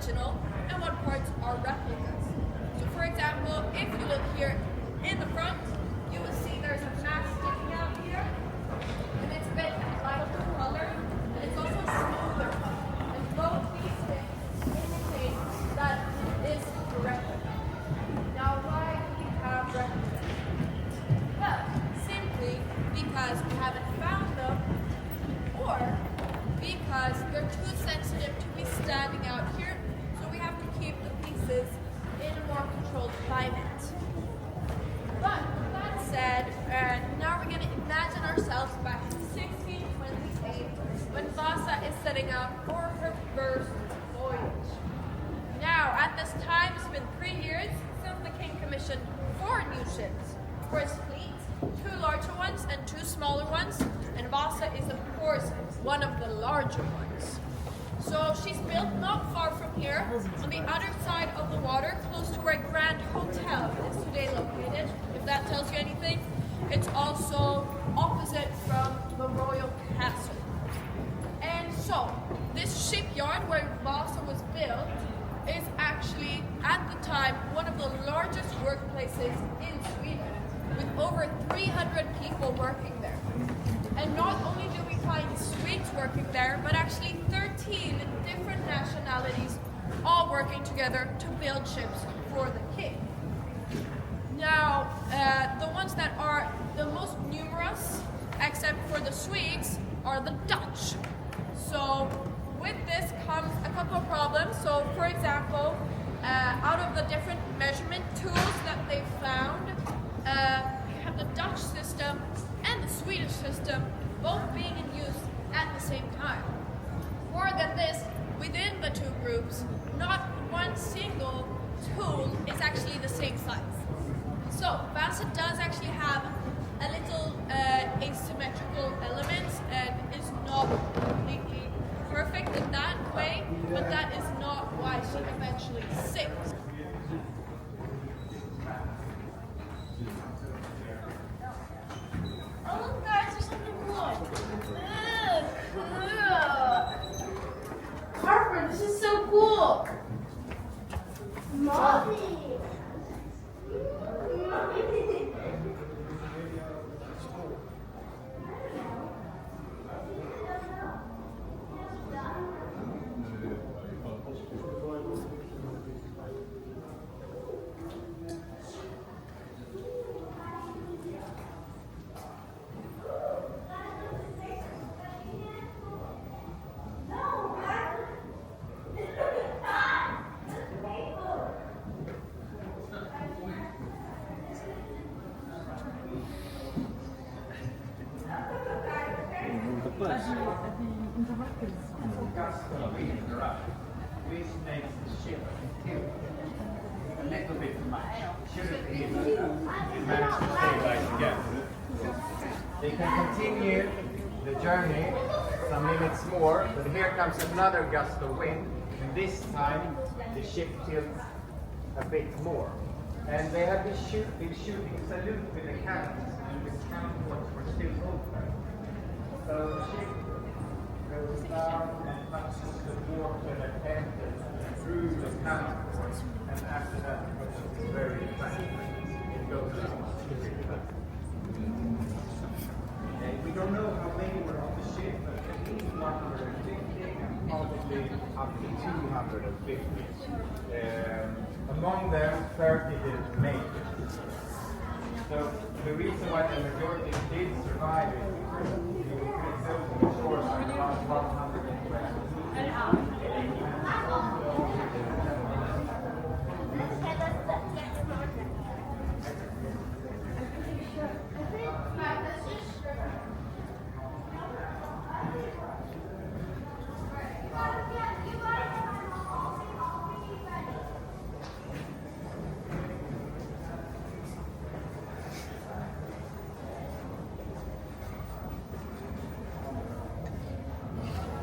original and what parts are replicas. So for example, if you look here in the front, you will see there's a mast sticking out here, and it's a bit lighter color, and it's also smoother. And both these things indicate that it is a replica. Now why do we have replicas? Well, simply because we haven't found them, or because they're too sensitive to be standing out here, so we have to keep the pieces in a more controlled climate. But with that said, now we're going to imagine ourselves back in 1628 when Vasa is setting out for her first voyage. Now, at this time, it's been 3 years since the king commissioned 4 new ships for his fleet, 2 larger ones and 2 smaller ones, and Vasa is of course one of the larger ones. So she's built not far from here, on the other side of the water, close to where Grand Hotel is today located, if that tells you anything. It's also opposite from the Royal Castle. And so, this shipyard where Vasa was built is actually, at the time, one of the largest workplaces in Sweden, with over 300 people working there. And not only do we find Swedes working there, but actually 13 different nationalities all working together to build ships for the king. Now, the ones that are the most numerous, except for the Swedes, are the Dutch. So with this comes a couple of problems. So for example, out of the different measurement tools that they found, you have the Dutch system and the Swedish system both being in use at the same time. More than this, within the 2 groups, not one single tool is actually the same size. So Vasa does actually have a little asymmetrical elements and is not completely perfect in that way, but that is not why she eventually sinks. Oh look guys, there's something cool. Cool. Harper, this is so cool. Mommy. This makes the ship tilt a little bit much. Shouldn't be. It managed to stabilize again. They can continue the journey some minutes more, but here comes another gust of wind, and this time the ship tilts a bit more. And they have been shooting salute with the cannons, and the cannon ports were still open. So the ship goes down and touches the water that enters through the cannon port, and after that it's very fast. It goes down. And we don't know how many were on the ship, but at least 150 and probably up to 250. Among them, 30 didn't make it. So the reason why the majority did survive is because the shores are about 120.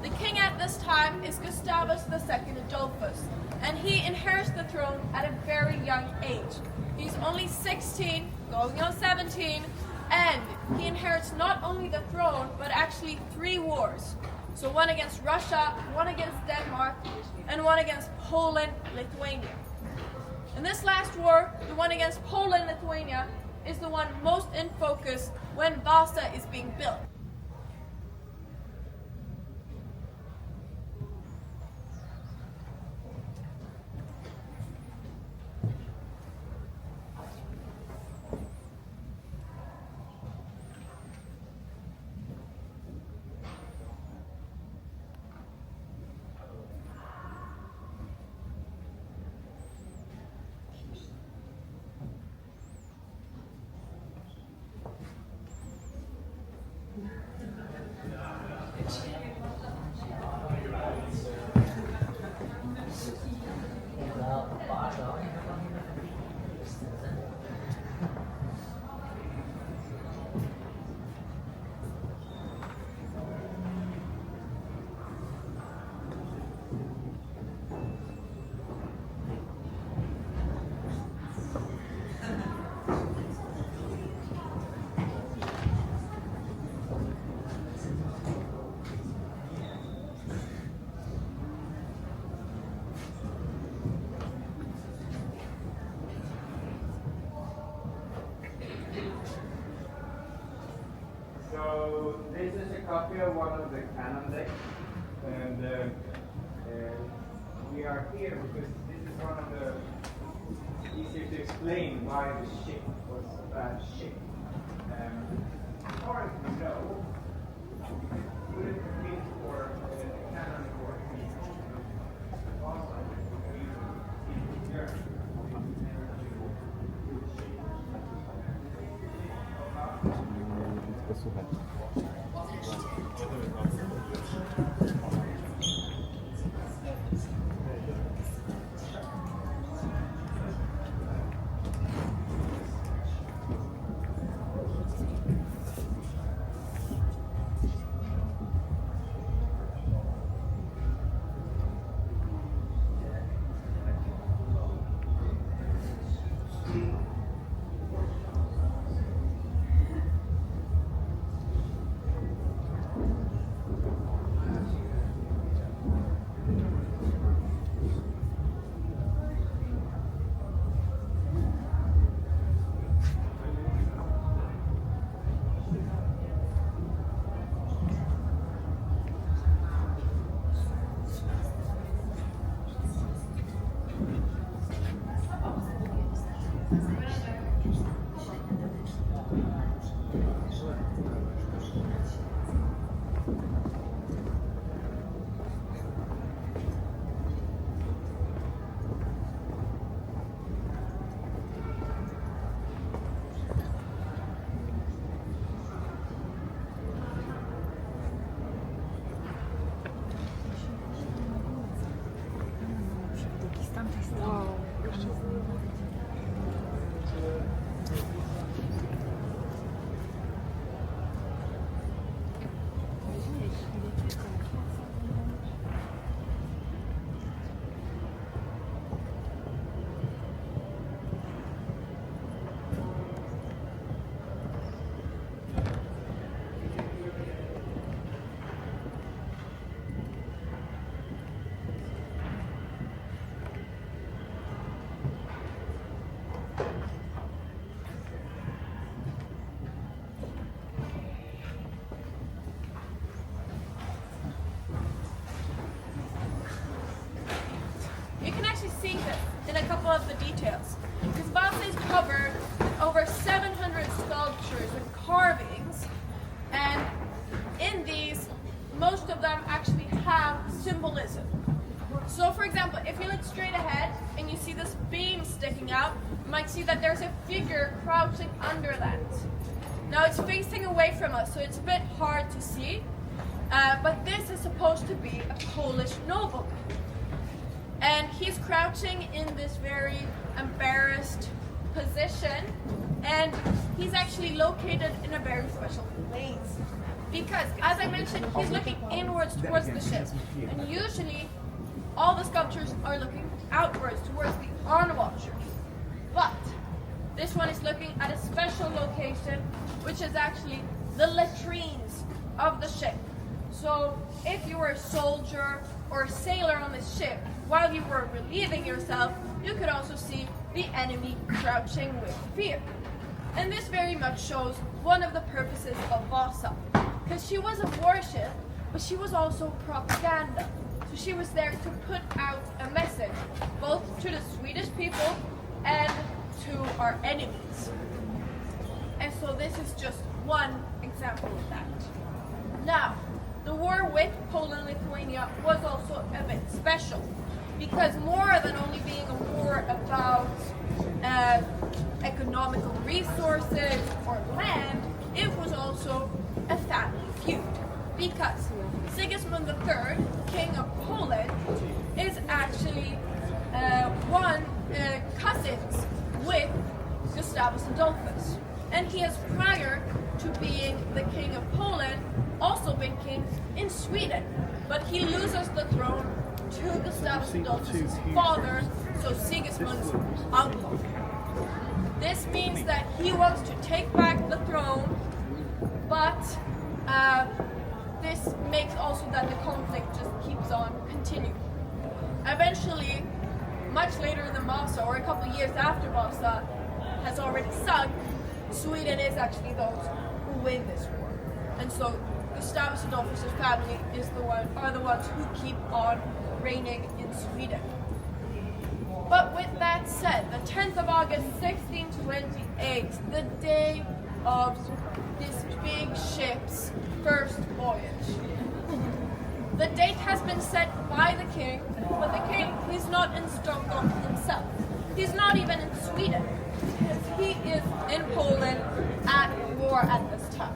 The king at this time is Gustavus II Adolphus, and he inherits the throne at a very young age. He's only 16, going on 17, and he inherits not only the throne, but actually 3 wars. So one against Russia, one against Denmark, and and one against Poland, Lithuania. In this last war, the one against Poland, Lithuania, is the one most in focus when Vasa is being built. So this is a copy of one of the cannon decks, and we are here because this is one of the easier to explain why the ship was a bad ship. As far as we know, it wouldn't have been for the cannon for Vasa, in Germany. See this in a couple of the details. Because Vasa is covered with over 700 sculptures and carvings, and in these, most of them actually have symbolism. So for example, if you look straight ahead and you see this beam sticking out, you might see that there's a figure crouching under that. Now it's facing away from us, so it's a bit hard to see, but this is supposed to be a Polish nobleman. And he's crouching in this very embarrassed position, and he's actually located in a very special place. Because, as I mentioned, he's looking inwards towards the ship. And usually, all the sculptures are looking outwards towards the onwatchers. But, this one is looking at a special location, which is actually the latrines of the ship. So, if you were a soldier or a sailor on this ship, while you were relieving yourself, you could also see the enemy crouching with fear. And this very much shows one of the purposes of Vasa, because she was a warship, but she was also propaganda. So she was there to put out a message, both to the Swedish people and to our enemies. And so this is just one example of that. Now, the war with Poland and Lithuania was also a bit special, because more than only being a war about economical resources or land, it was also a family feud. Because Sigismund III, King of Poland, is actually cousins with Gustavus Adolphus. And he has, prior to being the King of Poland, also been king in Sweden. But he loses the throne to Gustavus Adolphus' father, so Sigismund's uncle. This means that he wants to take back the throne, but this makes also that the conflict just keeps on continuing. Eventually, much later than Vasa, or a couple of years after Vasa has already sunk, Sweden is actually those who win this war. And so Gustavus Adolphus' family are the ones who keep on reigning in Sweden. But with that said, the 10th of August 1628, the day of this big ship's first voyage. The date has been set by the king, but the king is not in Stockholm himself. He's not even in Sweden, because he is in Poland at war at this time.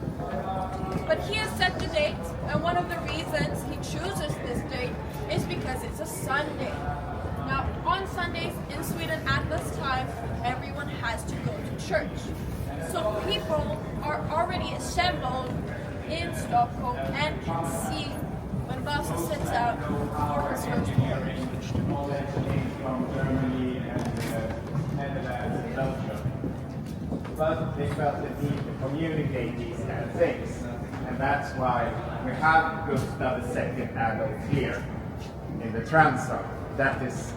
But he has set the date, and one of the reasons he chooses this date is because it's a Sunday. Now, on Sundays in Sweden at this time, everyone has to go to church. So people are already assembled in Stockholm and can see when Vasa sets out for his first voyage. From Germany and Netherlands and Belgium. But they felt the need to communicate these kind of things. And that's why we have Gustav II Adolf here in the transom. That is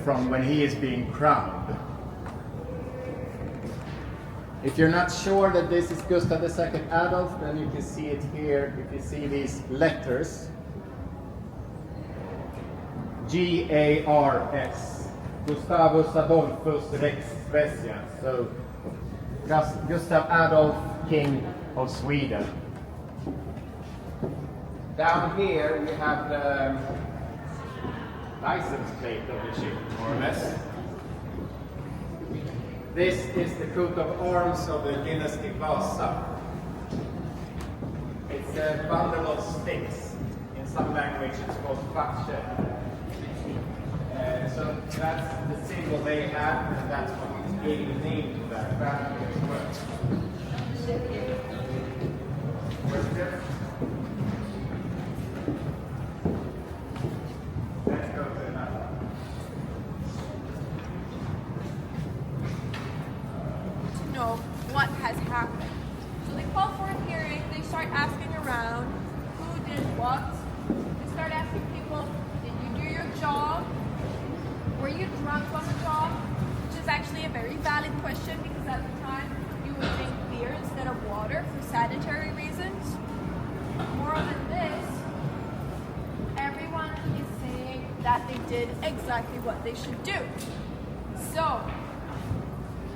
from when he is being crowned. If you're not sure that this is Gustav II Adolf, then you can see it here. If you see these letters, G-A-R-S, Gustavus Adolphus Rex Svesian. So Gustav Adolf, King of Sweden. Down here we have the license plate of the ship, more or less. This is the coat of arms of the dynasty Vasa. It's a bundle of sticks. In some language it's called fatsche. So that's the symbol they have, and that's what gave the name to that family as well. Let's go to another one. To know what has happened. So they call for a hearing, they start asking around who did what. They start asking people, did you do your job? Were you drunk on the job? Which is actually a very valid question, because at the time you would drink beer instead of water for sanitary reasons. More than this, everyone is saying that they did exactly what they should do. So,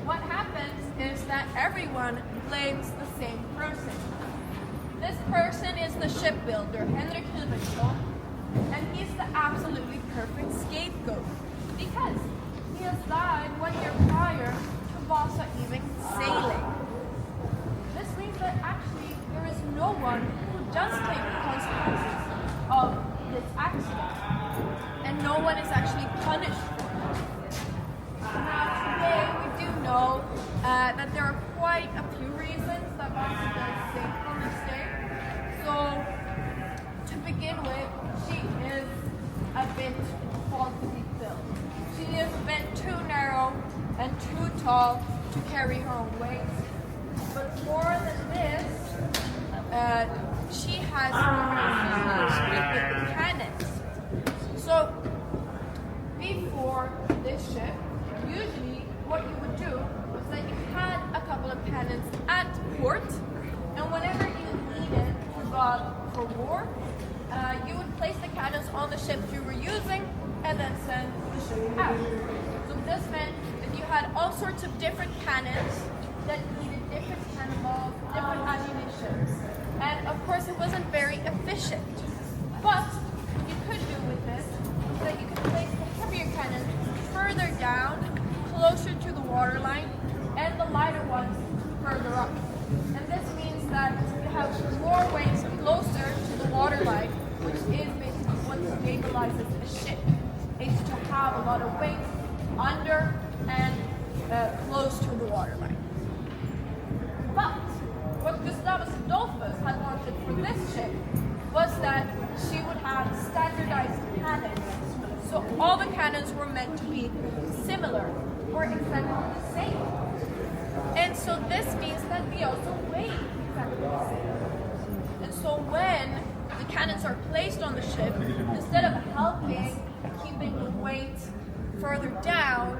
what happens is that everyone blames the same person. This person is the shipbuilder, Henrik Huvudson, and he's the absolutely perfect scapegoat, because he has died 1 year prior to Vasa even sailing. This means that actually there is no one who does take the consequences of this accident, and no one is actually punished for it. Now today we do know that there are quite a few reasons that Vasa does sink on this day. So to begin with, she is a bit falsely built. She is a bit too narrow and too tall to carry her own weight. But more than this, she has issues with the cannons. So before this ship, usually what you would do was that you had a couple of cannons at port, and whenever you needed to go out for war, you would place the cannons on the ships you were using and then send the ship out. So this meant that you had all sorts of different cannons that needed different cannonballs, different ammunitions. And of course it wasn't very efficient. But what you could do with this is that you could place the heavier cannons further down, closer to the waterline, and the lighter ones further up. And this means that you have more weight closer to the waterline, which is basically what stabilizes a ship, is to have a lot of weight under and close to the waterline. But what Gustavus Adolphus had wanted for this ship was that she would have standardized cannons. So all the cannons were meant to be similar or exactly the same. And so this means that they also weigh exactly the same. And so when the cannons are placed on the ship, instead of helping keeping the weight further down,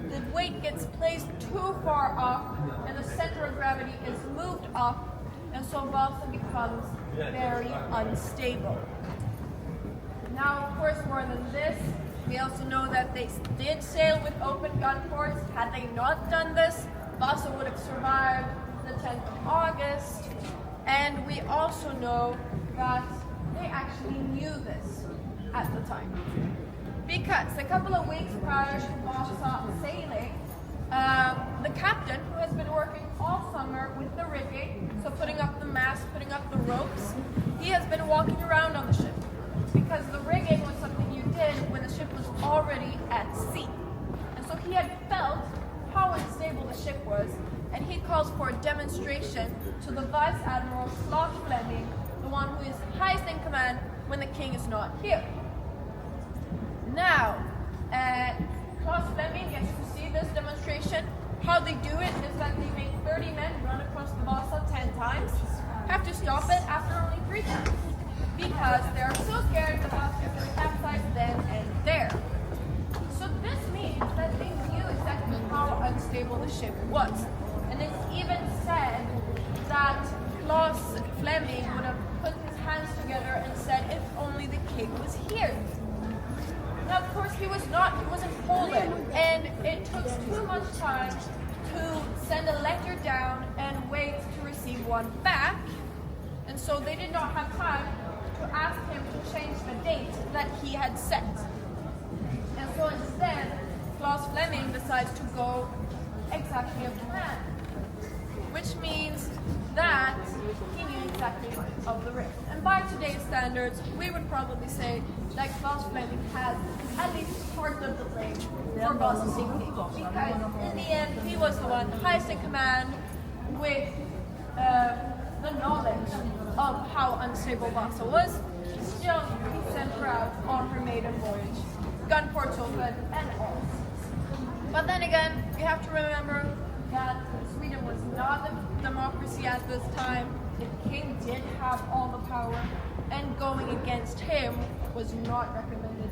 the weight gets placed too far up and the center of gravity is moved up, and so Vasa becomes very unstable. Now, of course, more than this, we also know that they did sail with open gun ports. Had they not done this, Vasa would have survived the 10th of August. And we also know that they actually knew this at the time. Because a couple of weeks prior to Vasa sailing, the captain, who has been working all summer with the rigging, so putting up the mast, putting up the ropes, he has been walking around on the ship. Because the rigging was something you did when the ship was already at sea. And so he had felt how unstable the ship was, and he calls for a demonstration to the Vice Admiral Claes Fleming, the one who is highest in command when the king is not here. Now, Claes Fleming gets to see this demonstration. How they do it is that they make 30 men run across the Vasa 10 times, have to stop it after only 3 times, because they're so scared the Vasa is going to capsize then and there. So this means that they knew exactly how unstable the ship was. And it's even said that Claes Fleming would have put his hands together and said, if only the king was here. Now, of course, he was not. He was in Poland, and it took too much time to send a letter down and wait to receive one back. And so they did not have time to ask him to change the date that he had set. And so instead, Claes Fleming decides to go exactly as planned, which means that he knew exactly of the risk. And by today's standards, we would probably say that Claes Fleming has at least part of the blame for Vasa's sinking, because in the end, he was the one highest in command with the knowledge of how unstable Vasa was. Still, he sent her out on her maiden voyage, gun ports open and all. But then again, you have to remember that Sweden was not a democracy at this time. The king did have all the power, and going against him was not recommended.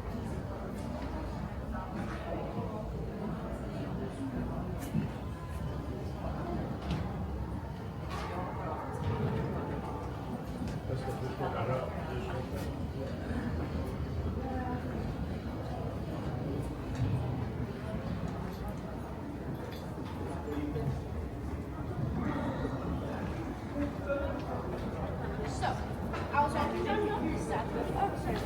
So, I was walking down the statue. Oh, sorry.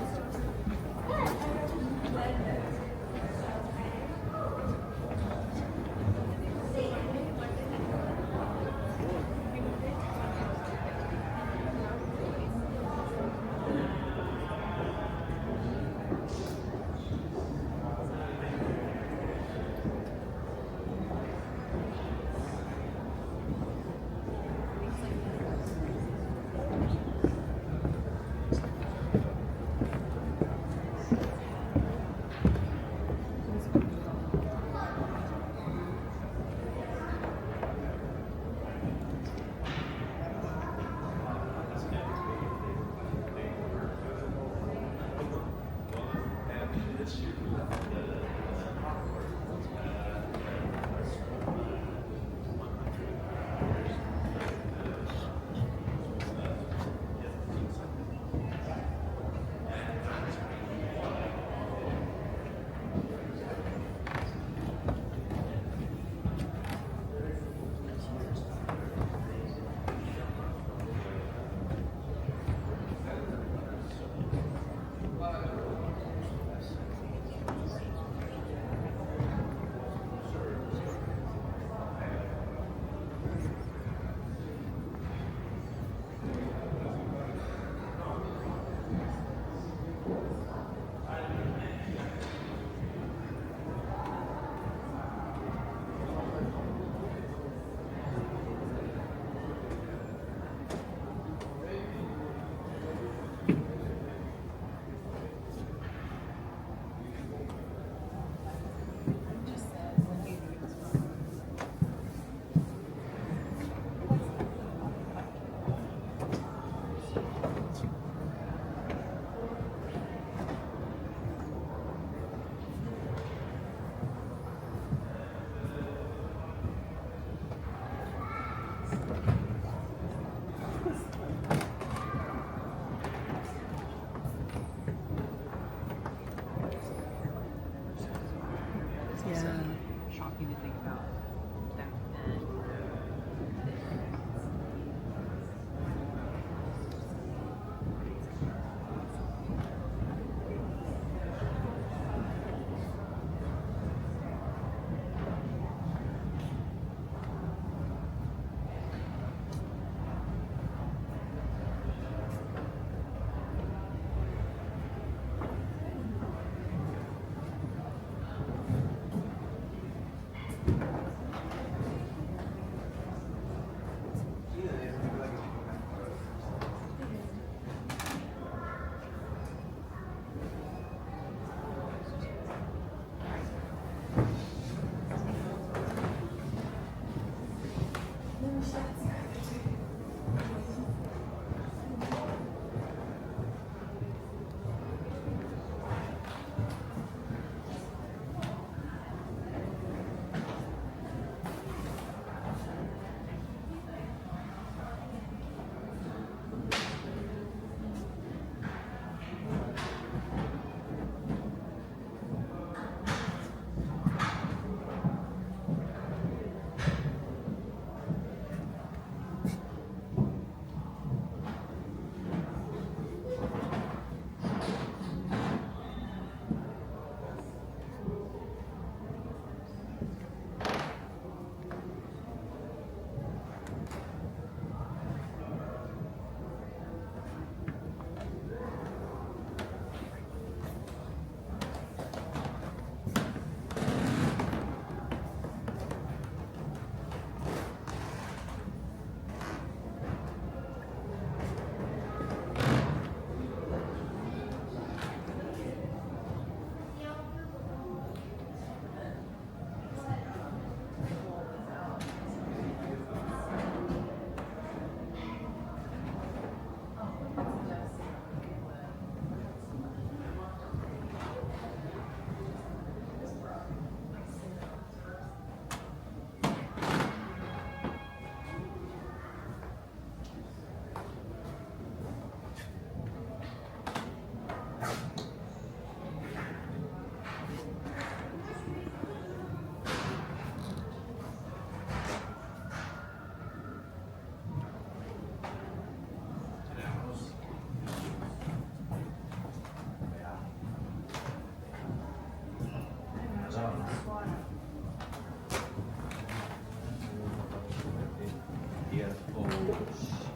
It's also Yeah. shocking to think about back then. Yes, oh.